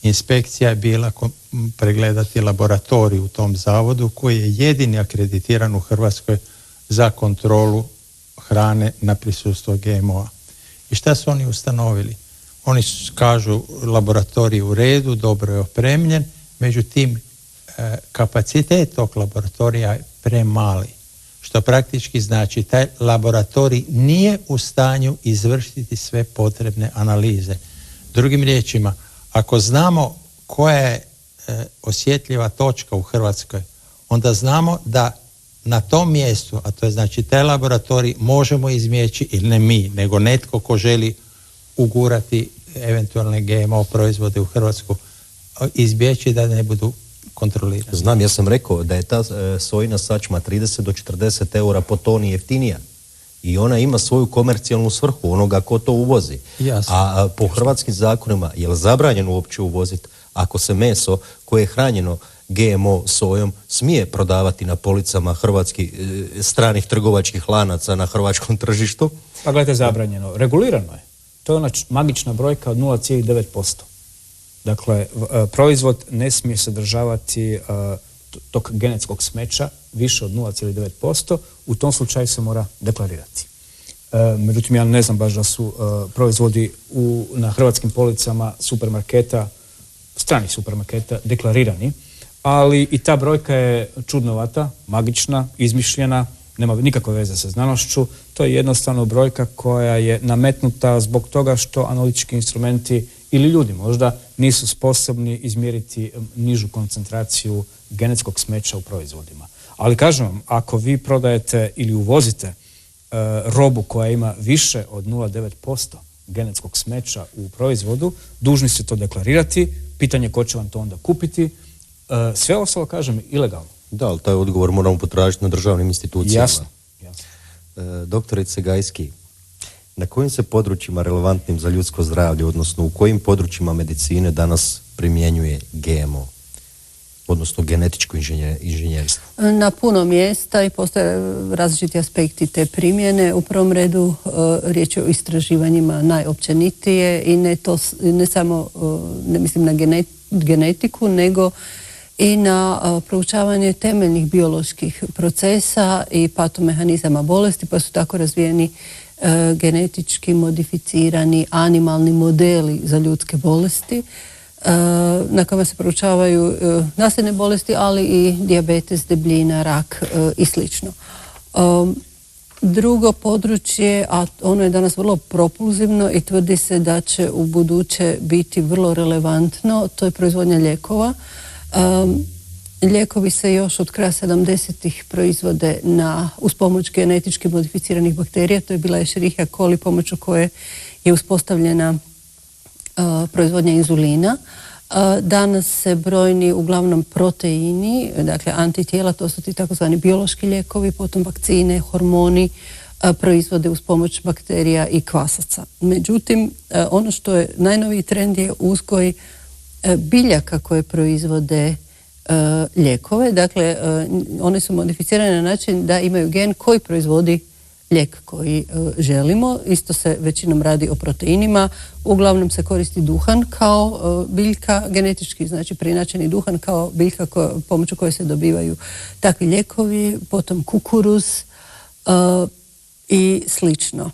inspekcija je bila pregledati laboratorij u tom zavodu koji je jedini akreditiran u Hrvatskoj za kontrolu hrane na prisustvo GMO-a. I šta su oni ustanovili? Oni kažu laboratorij u redu, dobro je opremljen, međutim kapacitet tog laboratorija je premali. Što praktički znači taj laboratorij nije u stanju izvršiti sve potrebne analize. Drugim riječima, ako znamo koja je osjetljiva točka u Hrvatskoj, onda znamo da na tom mjestu, a to je znači taj laboratorij, možemo izmjeći, ili ne mi, nego netko ko želi ugurati eventualne GMO proizvode u Hrvatsku, izbjeći da ne budu kontrolirati. Znam, ja sam rekao da je ta sojina sačma 30 do 40 eura po toni jeftinija i ona ima svoju komercijalnu svrhu onoga ko to uvozi. Jasno. A po hrvatskim zakonima je li zabranjeno uopće uvoziti ako se meso koje je hranjeno GMO sojom smije prodavati na policama hrvatskih stranih trgovačkih lanaca na hrvatskom tržištu? Pa gledajte, zabranjeno. Regulirano je. To je ona magična brojka od 0,9%. Dakle, proizvod ne smije sadržavati tog genetskog smeća više od 0,9%. U tom slučaju se mora deklarirati. Međutim, ja ne znam baš da su proizvodi na hrvatskim policama supermarketa, stranih supermarketa, deklarirani, ali i ta brojka je čudnovata, magična, izmišljena, nema nikakve veze sa znanošću. To je jednostavno brojka koja je nametnuta zbog toga što analitički instrumenti ili ljudi možda nisu sposobni izmjeriti nižu koncentraciju genetskog smeća u proizvodima. Ali kažem vam, ako vi prodajete ili uvozite robu koja ima više od 0,9% genetskog smeća u proizvodu, dužni ste to deklarirati, pitanje ko će vam to onda kupiti, sve ostalo, kažem, ilegalno. Da, ali taj odgovor moramo potražiti na državnim institucijama. Jasno. Doktorice Gajski, na kojim se područjima relevantnim za ljudsko zdravlje, odnosno u kojim područjima medicine danas primjenjuje GMO, odnosno genetičko inženjerstvo? Na puno mjesta i postoje različiti aspekti te primjene. U prvom redu riječ je o istraživanjima najopćenitije i ne samo, ne mislim na genetiku, nego i na proučavanje temeljnih bioloških procesa i patomehanizama bolesti, pa su tako razvijeni genetički modificirani animalni modeli za ljudske bolesti na kojima se proučavaju nasljedne bolesti, ali i dijabetes, debljina, rak i slično. Drugo područje, a ono je danas vrlo propulzivno i tvrdi se da će u buduće biti vrlo relevantno, to je proizvodnja lijekova. Lijekovi se još od kraja 70-ih proizvode uz pomoć genetički modificiranih bakterija. To je bila Escherichia coli, pomoću koje je uspostavljena proizvodnja inzulina. Danas se brojni uglavnom proteini, dakle antitijela, to su ti takozvani biološki lijekovi, potom vakcine, hormoni, proizvode uz pomoć bakterija i kvasaca. Međutim, ono što je najnoviji trend je uzgoj biljaka koje proizvode lijekove. Dakle, one su modificirane na način da imaju gen koji proizvodi lijek koji želimo. Isto se većinom radi o proteinima. Uglavnom se koristi duhan kao biljka genetički, znači preinačeni duhan kao biljka pomoću koje se dobivaju takvi lijekovi, potom kukuruz i slično.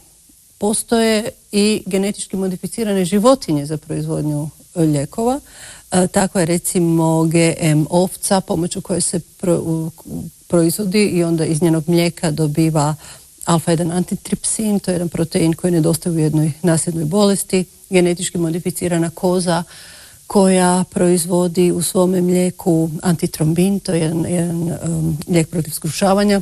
Postoje i genetički modificirane životinje za proizvodnju lijekova. Tako je recimo GM ovca pomoću koje se proizvodi i onda iz njenog mlijeka dobiva alfa-1 antitripsin, to je jedan protein koji nedostaje u jednoj nasljednoj bolesti. Genetički modificirana koza koja proizvodi u svome mlijeku antitrombin, to je jedan lijek protiv skrušavanja.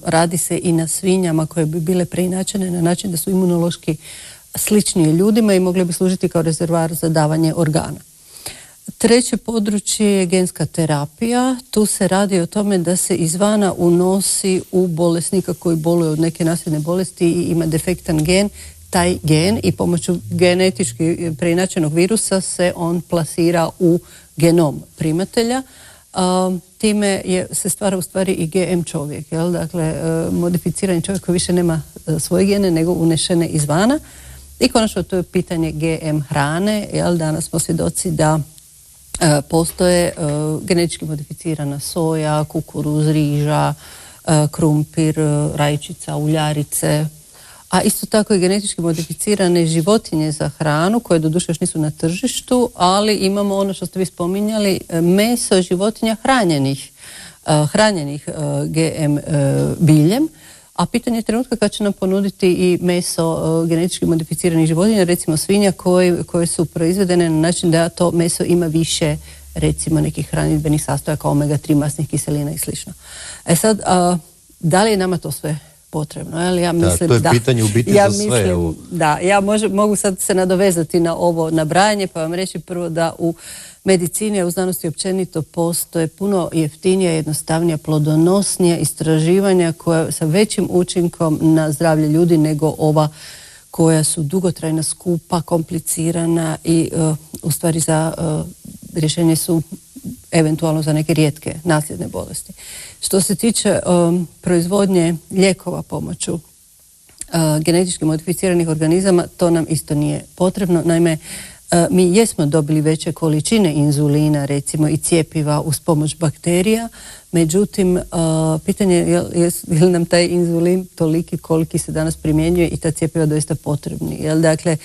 Radi se i na svinjama koje bi bile preinačene na način da su imunološki sličnije ljudima i mogle bi služiti kao rezervoar za davanje organa. Treće područje je genska terapija. Tu se radi o tome da se izvana unosi u bolesnika koji boluje od neke nasljedne bolesti i ima defektan gen, taj gen i pomoću genetički preinačenog virusa se on plasira u genom primatelja. Time se stvara u stvari i GM čovjek. Jel? Dakle, modificirani čovjek koji više nema svoje gene nego unešene izvana. I konačno to je pitanje GM hrane. Jel? Danas smo svjedoci da postoje genetički modificirana soja, kukuruz, riža, krumpir, rajčica, uljarice, a isto tako i genetički modificirane životinje za hranu koje doduše još nisu na tržištu, ali imamo ono što ste vi spominjali, meso životinja hranjenih GM biljem. A pitanje je trenutka kad će nam ponuditi i meso genetički modificiranih životinja, recimo svinja koje su proizvedene na način da to meso ima više recimo nekih hranidbenih sastojaka, omega-3 masnih kiselina i slično. Sad, da li je nama to sve potrebno? Ja mislim, to je pitanje u biti za sve. Ja mogu sad se nadovezati na ovo nabrajanje pa vam reći prvo da u medicini, a u znanosti općenito postoje puno jeftinija, jednostavnija, plodonosnija istraživanja koja sa većim učinkom na zdravlje ljudi nego ova koja su dugotrajna, skupa, komplicirana i u stvari za rješenje su eventualno za neke rijetke nasljedne bolesti. Što se tiče proizvodnje lijekova pomoću genetički modificiranih organizama, to nam isto nije potrebno. Naime, mi jesmo dobili veće količine inzulina, recimo i cjepiva uz pomoć bakterija, međutim, pitanje je li nam taj inzulin toliki koliki se danas primjenjuje i ta cjepiva doista potrebni. Dakle,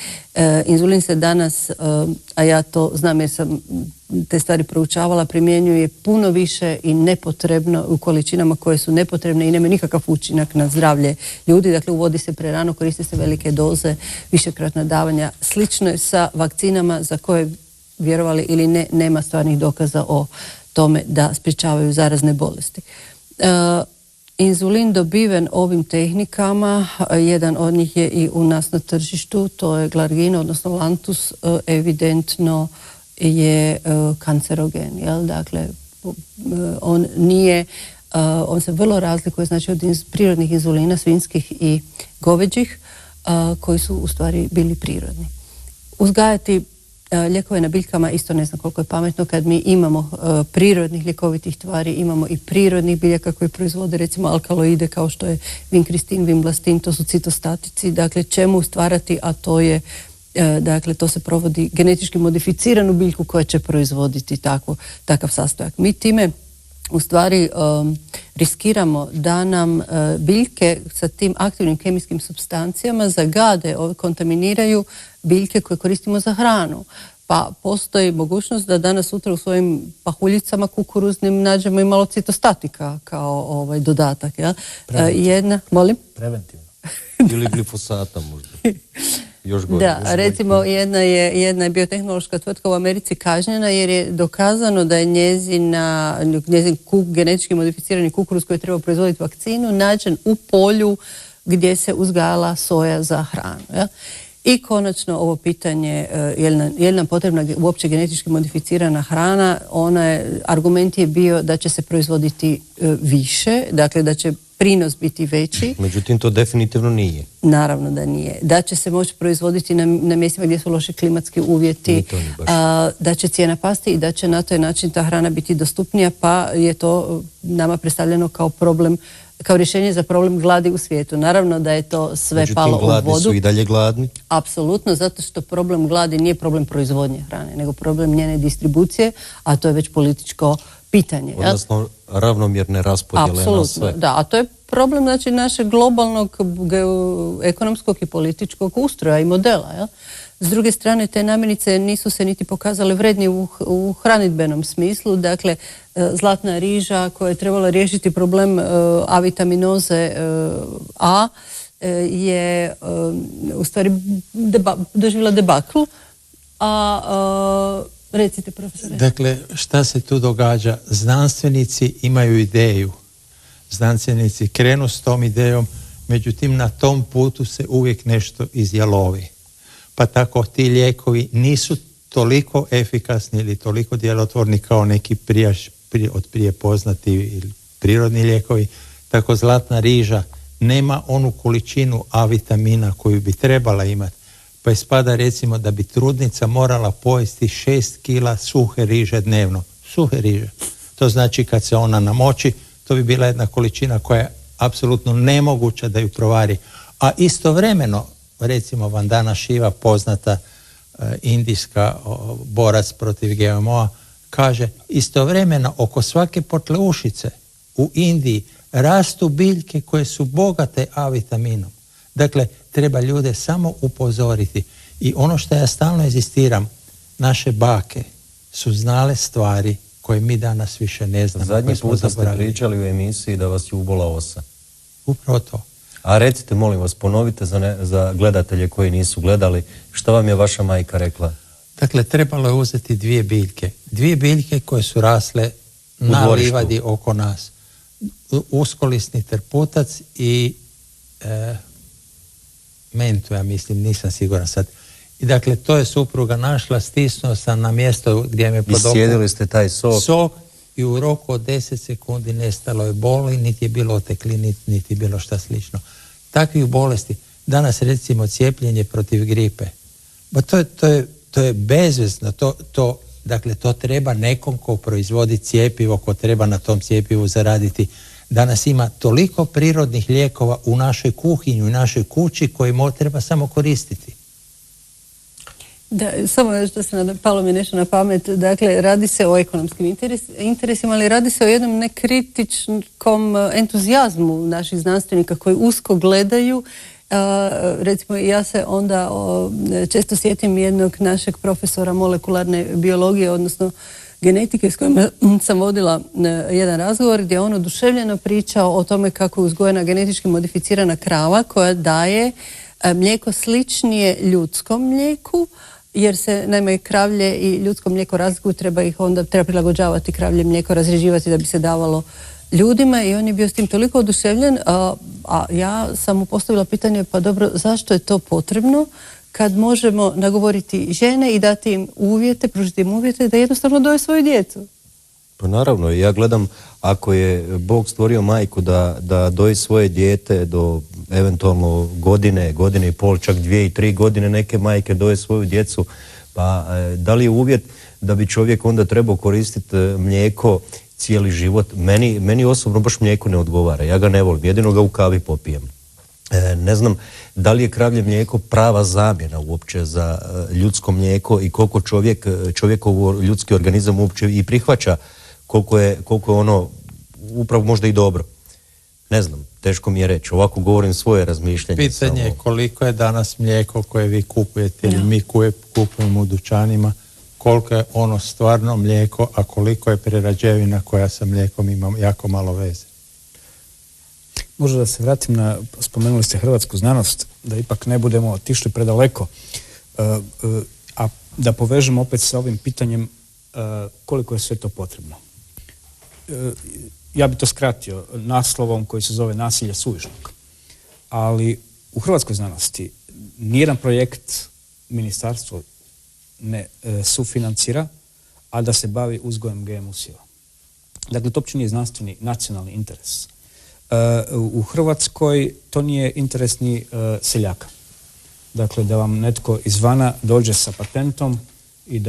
inzulin se danas, a ja to znam jer sam te stvari proučavala, primjenjuje puno više i nepotrebno u količinama koje su nepotrebne i nema nikakav učinak na zdravlje ljudi. Dakle, uvodi se prerano, koriste se velike doze, višekratna davanja. Slično je sa vakcinama za koje, vjerovali ili ne, nema stvarnih dokaza o tome da sprječavaju zarazne bolesti. Inzulin dobiven ovim tehnikama, jedan od njih je i u nas na tržištu, to je Glargine, odnosno Lantus, evidentno je kancerogen. Jel? Dakle, on se vrlo razlikuje znači, od prirodnih inzulina, svinjskih i goveđih, koji su u stvari bili prirodni. Uzgajati lijekove na biljkama isto ne znam koliko je pametno kad mi imamo prirodnih ljekovitih tvari, imamo i prirodnih biljaka koji proizvode recimo alkaloide kao što je vinkristin, vimblastin, to su citostatici. Dakle, čemu stvarati, a to je dakle, to se provodi genetički modificiranu biljku koja će proizvoditi takav sastojak. Mi time u stvari riskiramo da nam biljke sa tim aktivnim kemijskim supstancijama zagade, kontaminiraju biljke koje koristimo za hranu. Pa postoji mogućnost da danas sutra u svojim pahuljicama kukuruznim nađemo i malo citostatika kao dodatak. Ja? Preventivno. Ili glifosata možda. Recimo jedna je biotehnološka tvrtka u Americi kažnjena jer je dokazano da je njezin genetički modificirani kukuruz koji je trebao proizvoditi vakcinu nađen u polju gdje se uzgajala soja za hranu. Ja? I konačno ovo pitanje je li nam potrebna uopće genetički modificirana hrana, argument je bio da će se proizvoditi više, dakle da će prinos biti veći. Međutim, to definitivno nije. Naravno da nije. Da će se moći proizvoditi na mjestima gdje su loši klimatski uvjeti, da će cijena pasti i da će na taj način ta hrana biti dostupnija, pa je to nama predstavljeno kao problem, kao rješenje za problem gladi u svijetu. Naravno da je to sve palo u vodu. Međutim, gladni su i dalje gladni? Apsolutno, zato što problem gladi nije problem proizvodnje hrane, nego problem njene distribucije, a to je već političko pitanje. Odnosno, ravnomjerne raspodjele na sve. Da, a to je problem znači, našeg globalnog ekonomskog i političkog ustroja i modela. Jel? S druge strane, te namirnice nisu se niti pokazale vredni u hranidbenom smislu. Dakle, zlatna riža koja je trebala riješiti problem avitaminoze A je u stvari doživjela debakl. Recite, profesore. Dakle, šta se tu događa? Znanstvenici imaju ideju. Znanstvenici krenu s tom idejom, međutim na tom putu se uvijek nešto izjalovi. Pa tako ti lijekovi nisu toliko efikasni ili toliko djelotvorni kao neki od prije poznati ili prirodni lijekovi. Tako zlatna riža nema onu količinu A vitamina koju bi trebala imati. Pa ispada recimo da bi trudnica morala pojesti 6 kila suhe riže dnevno. Suhe riže. To znači kad se ona namoči, to bi bila jedna količina koja je apsolutno nemoguća da ju provari. A istovremeno, recimo Vandana Shiva, poznata indijska borac protiv GMO-a, kaže istovremeno oko svake potleušice u Indiji rastu biljke koje su bogate A vitaminom. Dakle, treba ljude samo upozoriti. I ono što ja stalno inzistiram, naše bake su znale stvari koje mi danas više ne znamo. Zadnji puta ste pričali u emisiji da vas je ubola osa. Upravo to. A recite, molim vas, ponovite za gledatelje koji nisu gledali, što vam je vaša majka rekla? Dakle, trebalo je uzeti 2 biljke. 2 biljke koje su rasle na livadi oko nas. Uskolisni trputac i mentu, ja mislim, nisam siguran sad. I dakle, to je supruga našla, stisnuo sam na mjesto gdje me podokao. Iscijedili ste taj sok? I u roku od 10 sekundi nestalo je boli, niti je bilo oteklini, niti bilo šta slično. Takvih bolesti, danas recimo cijepljenje protiv gripe, to je bezvezno, dakle to treba nekom ko proizvodi cjepivo, ko treba na tom cjepivu zaraditi. Danas ima toliko prirodnih lijekova u našoj kuhinji, u našoj kući koji treba samo koristiti. Da, samo još da se palo mi nešto na pamet, dakle radi se o ekonomskim interesima, ali radi se o jednom nekritičkom entuzijazmu naših znanstvenika koji usko gledaju. Recimo ja se onda često sjetim jednog našeg profesora molekularne biologije, odnosno genetike s kojima sam vodila jedan razgovor gdje je on oduševljeno pričao o tome kako je uzgojena genetički modificirana krava koja daje mlijeko sličnije ljudskom mlijeku, jer se, naime, kravlje i ljudsko mlijeko razlikuju, treba prilagođavati kravlje mlijeko, razređivati da bi se davalo ljudima i on je bio s tim toliko oduševljen, a ja sam mu postavila pitanje, pa dobro, zašto je to potrebno kad možemo nagovoriti žene i dati im uvjete, pružiti im uvjete da jednostavno doje svoju djecu? Pa naravno, ja gledam, ako je Bog stvorio majku da doji svoje dijete do eventualno godine i pol, čak 2 i 3 godine, neke majke doje svoju djecu, pa da li je uvjet da bi čovjek onda trebao koristiti mlijeko cijeli život? Meni osobno baš mlijeko ne odgovara, ja ga ne volim, jedino ga u kavi popijem. Ne znam da li je kravlje mlijeko prava zamjena uopće za ljudsko mlijeko i koliko čovjekov ljudski organizam uopće i prihvaća, koliko je ono upravo možda i dobro. Ne znam, teško mi je reći, ovako govorim svoje razmišljanje. Pitanje je koliko je danas mlijeko koje vi kupujete ili mi kupujemo u dućanima, koliko je ono stvarno mlijeko, a koliko je prerađevina koja sa mlijekom ima jako malo veze. Možda da se vratim spomenuli ste hrvatsku znanost, da ipak ne budemo otišli predaleko, a da povežemo opet sa ovim pitanjem koliko je sve to potrebno. Ja bi to skratio naslovom koji se zove nasilje suvišnog. Ali u hrvatskoj znanosti nijedan projekt ministarstvo ne sufinancira, a da se bavi uzgojem GM usjeva. Dakle, to uopće nije znanstveni nacionalni interes. U Hrvatskoj to nije interes ni seljaka. Dakle, da vam netko izvana dođe sa patentom i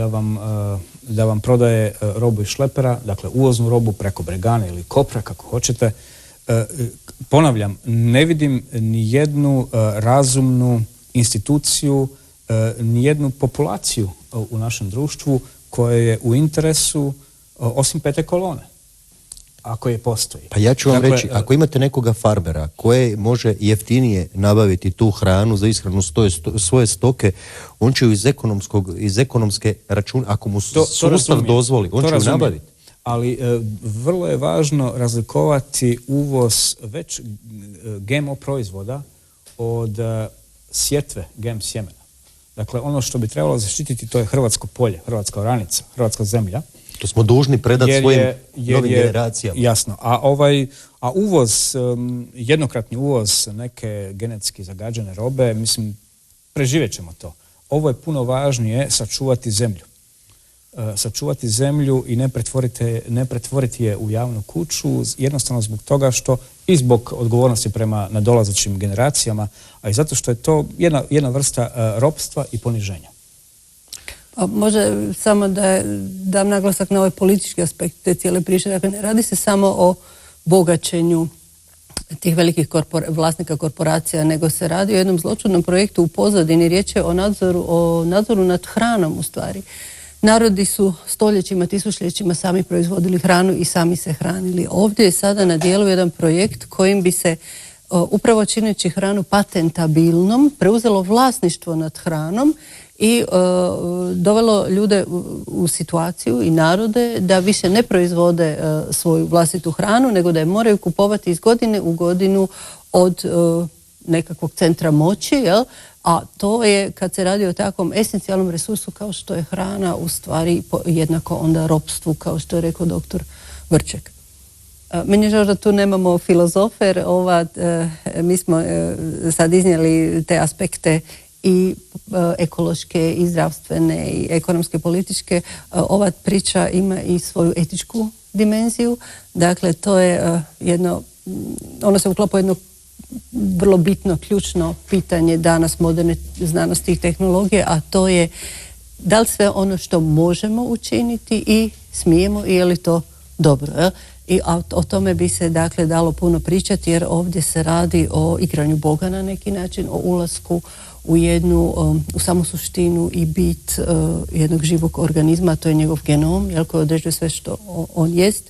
da vam prodaje robu iz šlepera, dakle uvoznu robu preko Bregane ili Kopra, kako hoćete. Ponavljam, ne vidim ni jednu razumnu instituciju, ni jednu populaciju u našem društvu koja je u interesu osim pete kolone, ako je postoji. Pa ja ću vam reći, ako imate nekoga farmera koje može jeftinije nabaviti tu hranu za ishranu svoje stoke, on će ju iz ekonomske računa, ako mu sustav dozvoli, on će ju nabaviti. Ali vrlo je važno razlikovati uvoz već GMO proizvoda od sjetve GM sjemena. Dakle, ono što bi trebalo zaštititi, to je hrvatsko polje, hrvatska oranica, hrvatska zemlja. To smo dužni predati svojim novim generacijama. Jasno. A uvoz, jednokratni uvoz neke genetski zagađene robe, mislim, preživjet ćemo to. Ovo je puno važnije sačuvati zemlju. Sačuvati zemlju i ne pretvoriti je u javnu kuću, jednostavno zbog toga što i zbog odgovornosti prema nadolazećim generacijama, a i zato što je to jedna vrsta ropstva i poniženja. Pa može samo da dam naglasak na ovaj politički aspekt te cijele priče. Dakle, ne radi se samo o bogaćenju tih velikih vlasnika korporacija, nego se radi o jednom zločudnom projektu u pozadini. Riječ je o nadzoru nad hranom u stvari. Narodi su stoljećima, tisućljećima sami proizvodili hranu i sami se hranili. Ovdje je sada na dijelu jedan projekt kojim bi se upravo čineći hranu patentabilnom preuzelo vlasništvo nad hranom i dovelo ljude u situaciju i narode da više ne proizvode svoju vlastitu hranu, nego da je moraju kupovati iz godine u godinu od nekakvog centra moći, jel? A to je, kad se radi o takvom esencijalnom resursu kao što je hrana, u stvari jednako onda ropstvu, kao što je rekao doktor Vrček. Meni je žao da tu nemamo filozofer, mi smo sad iznijeli te aspekte i ekološke, i zdravstvene, i ekonomske, političke. Ova priča ima i svoju etičku dimenziju. Dakle, to je ono se uklapa jedno vrlo bitno, ključno pitanje danas moderne znanosti i tehnologije, a to je da li sve ono što možemo učiniti i smijemo i je li to dobro. I o tome bi se dakle dalo puno pričati, jer ovdje se radi o igranju Boga na neki način, o ulasku u samu suštinu i bit jednog živog organizma, a to je njegov genom, koji određuje sve što on jest.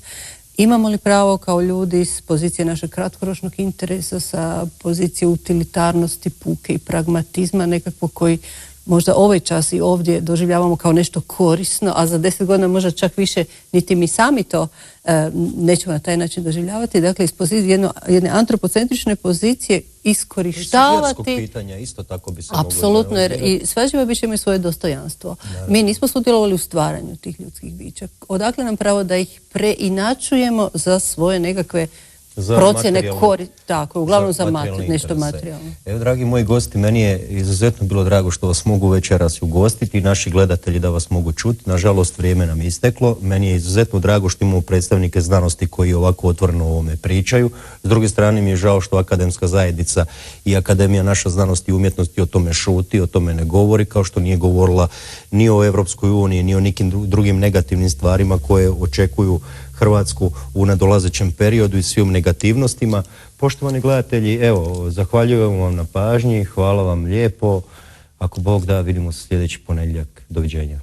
Imamo li pravo kao ljudi s pozicije našeg kratkoročnog interesa, sa pozicije utilitarnosti, puke i pragmatizma nekakvog koji možda ovaj čas i ovdje doživljavamo kao nešto korisno, a za 10 godina možda čak više niti mi sami to nećemo na taj način doživljavati. Dakle, iz pozicije jedne antropocentrične pozicije iskorištavati... Svjetskog pitanja isto tako bi se apsolutno, jer i sve žive biće imaju svoje dostojanstvo. Naravno. Mi nismo sudjelovali u stvaranju tih ljudskih bića. Odakle nam pravo da ih preinačujemo za svoje nekakve procjene tako, uglavnom za nešto materijalno. Evo, dragi moji gosti, meni je izuzetno bilo drago što vas mogu večeras ugostiti i naši gledatelji da vas mogu čuti. Nažalost, vrijeme nam je isteklo. Meni je izuzetno drago što imamo predstavnike znanosti koji ovako otvoreno o ovome pričaju. S druge strane mi je žao što akademska zajednica i Akademija naša znanosti i umjetnosti o tome šuti, o tome ne govori, kao što nije govorila ni o Europskoj uniji, ni o nekim drugim negativnim stvarima koje očekuju Hrvatsku u nadolazećem periodu i svim negativnostima. Poštovani gledatelji, evo, zahvaljujem vam na pažnji, hvala vam lijepo. Ako Bog da, vidimo se sljedeći ponedjeljak. Doviđenja.